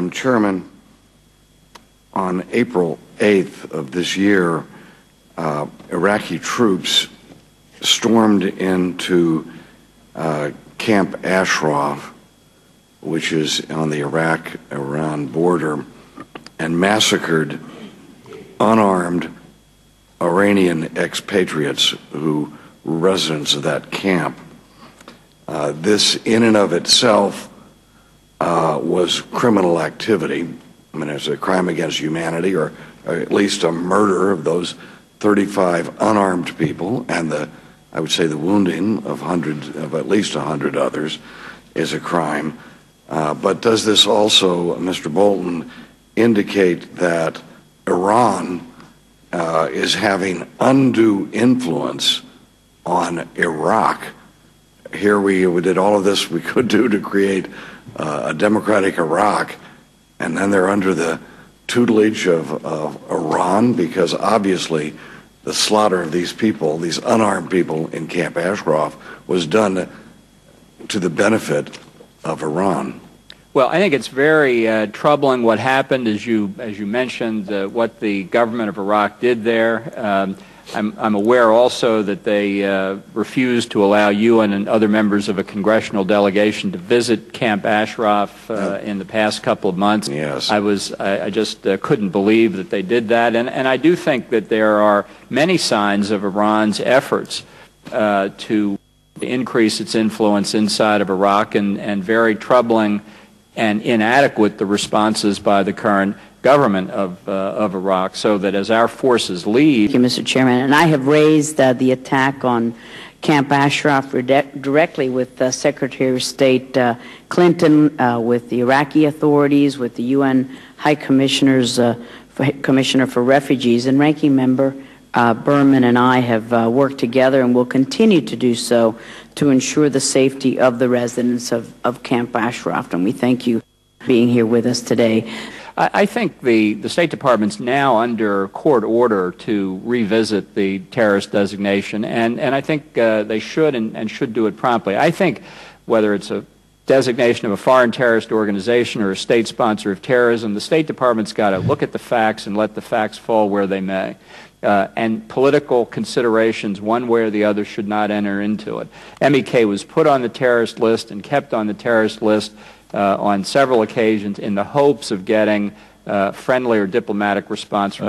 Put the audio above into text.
Madam Chairman, on April 8th of this year, Iraqi troops stormed into Camp Ashraf, which is on the Iraq-Iran border, and massacred unarmed Iranian expatriates who were residents of that camp. This in and of itself was criminal activity. I mean, it's a crime against humanity, or at least a murder of those 35 unarmed people, and I would say the wounding of at least 100 others is a crime. But does this also, Mr. Bolton, indicate that Iran is having undue influence on Iraq? Here we did all of this we could do to create a democratic Iraq, and then they're under the tutelage of Iran, because obviously the slaughter of these people, these unarmed people in Camp Ashraf, was done to the benefit of Iran. Well, I think it's very troubling what happened, as you mentioned, what the government of Iraq did there. I'm aware also that they refused to allow you and other members of a congressional delegation to visit Camp Ashraf in the past couple of months. Yes. I just couldn't believe that they did that, and I do think that there are many signs of Iran's efforts to increase its influence inside of Iraq, and very troubling and inadequate the responses by the current government of Iraq, so that as our forces leave... Thank you, Mr. Chairman. And I have raised the attack on Camp Ashraf directly with Secretary of State Clinton, with the Iraqi authorities, with the UN High Commissioner for Refugees, and Ranking Member Berman and I have worked together and will continue to do so to ensure the safety of the residents of Camp Ashraf. And we thank you for being here with us today. I think the State Department's now under court order to revisit the terrorist designation, and I think they should and should do it promptly. I think whether it's a designation of a foreign terrorist organization or a state sponsor of terrorism, the State Department's got to look at the facts and let the facts fall where they may. And political considerations, one way or the other, should not enter into it. MEK was put on the terrorist list and kept on the terrorist list on several occasions in the hopes of getting friendly or diplomatic response from